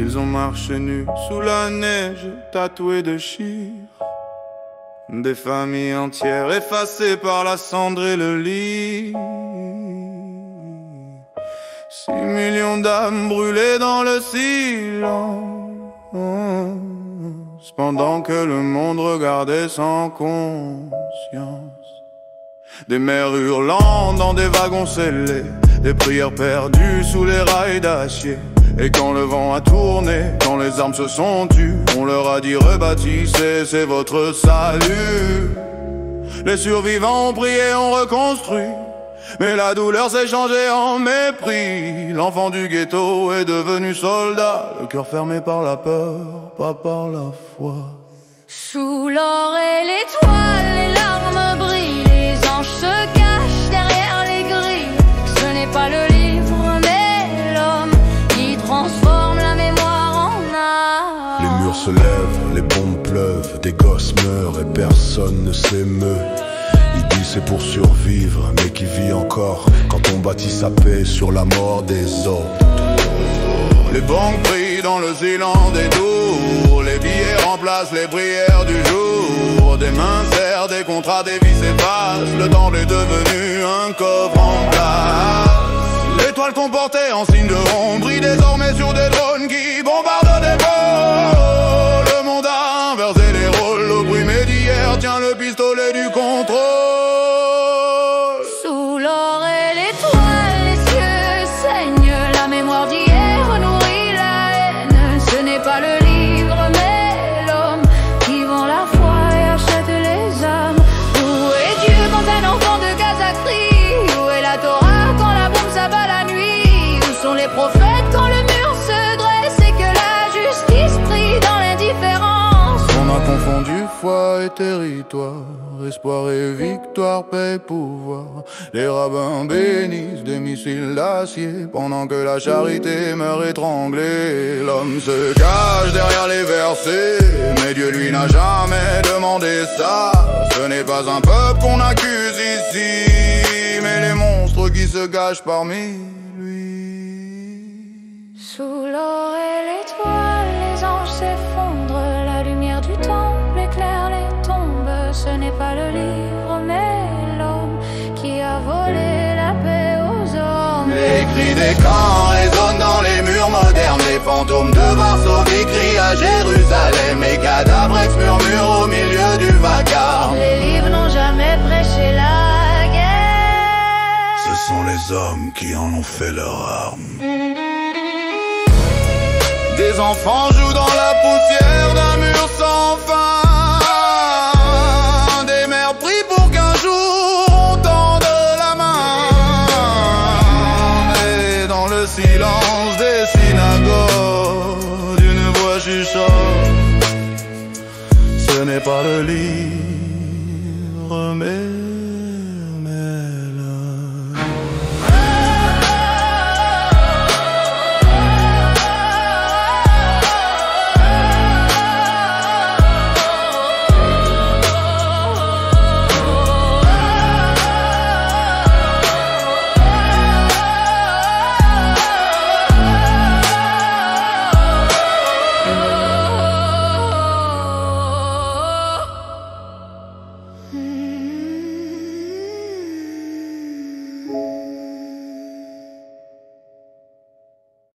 Ils ont marché nus sous la neige, tatoués de chire. Des familles entières effacées par la cendre et le lit. 6 millions d'âmes brûlées dans le silence, pendant que le monde regardait sans conscience. Des mères hurlant dans des wagons scellés, des prières perdues sous les rails d'acier. Et quand le vent a tourné, quand les armes se sont tues, on leur a dit rebâtissez, c'est votre salut. Les survivants ont prié, ont reconstruit, mais la douleur s'est changée en mépris. L'enfant du ghetto est devenu soldat, le cœur fermé par la peur, pas par la foi. Sous l'or et l'étoile, les larmes brillent, les anges se cachent derrière les grilles. Ce n'est pas le livre, mais l'homme qui transforme la mémoire en art. Les murs se lèvent, les bombes pleuvent, des gosses meurent et personne ne s'émeut. Il dit c'est pour survivre, mais qui vit encore quand on bâtit sa paix sur la mort des autres. Les banques brillent dans le silence des tours, les billets remplacent les prières du jour. Des mains serrent, des contrats, des vies s'effacent, le temps est devenu un coffre en place. L'étoile qu'on portait en signe de honte brille désormais sur des drones qui bombardent des vols. Le monde a inversé les rôles, l'opprimé d'hier tient le pistolet du contrôle. Sous l'or et l'étoile, les cieux saignent, la mémoire d'hier nourrit la haine. Ce n'est pas le livre, mais l'homme qui vend la foi et achète les âmes. Où est Dieu quand un enfant de Gaza crie? Où est la Torah quand la bombe s'abat la nuit? Où sont les prophètes quand le mur se dresse et que la justice prie dans l'indifférence? On a confondu foi et territoire, espoir et victoire, paix et pouvoir. Les rabbins bénissent des missiles d'acier pendant que la charité meurt étranglée. L'homme se cache derrière les versets, mais Dieu lui n'a jamais demandé ça. Ce n'est pas un peuple qu'on accuse ici, mais les monstres qui se cachent parmi lui. Sous l'or et l'étoile, les anges s'effondrent, la lumière du temple éclaire les tombes. Ce n'est pas le livre, mais l'homme qui a volé la paix aux hommes. Les cris des camps résonnent dans les murs modernes, les fantômes de Varsovie crient à Jérusalem, les cadavres murmurent au milieu du vacarme. Les livres n'ont jamais prêché la guerre. Ce sont les hommes qui en ont fait leur arme. Des enfants jouent dans la poussière d'un mur sans fin. Des mères prient pour qu'un jour on tende la main. Et dans le silence des synagogues, une voix chuchote. Ce n'est pas le livre, mais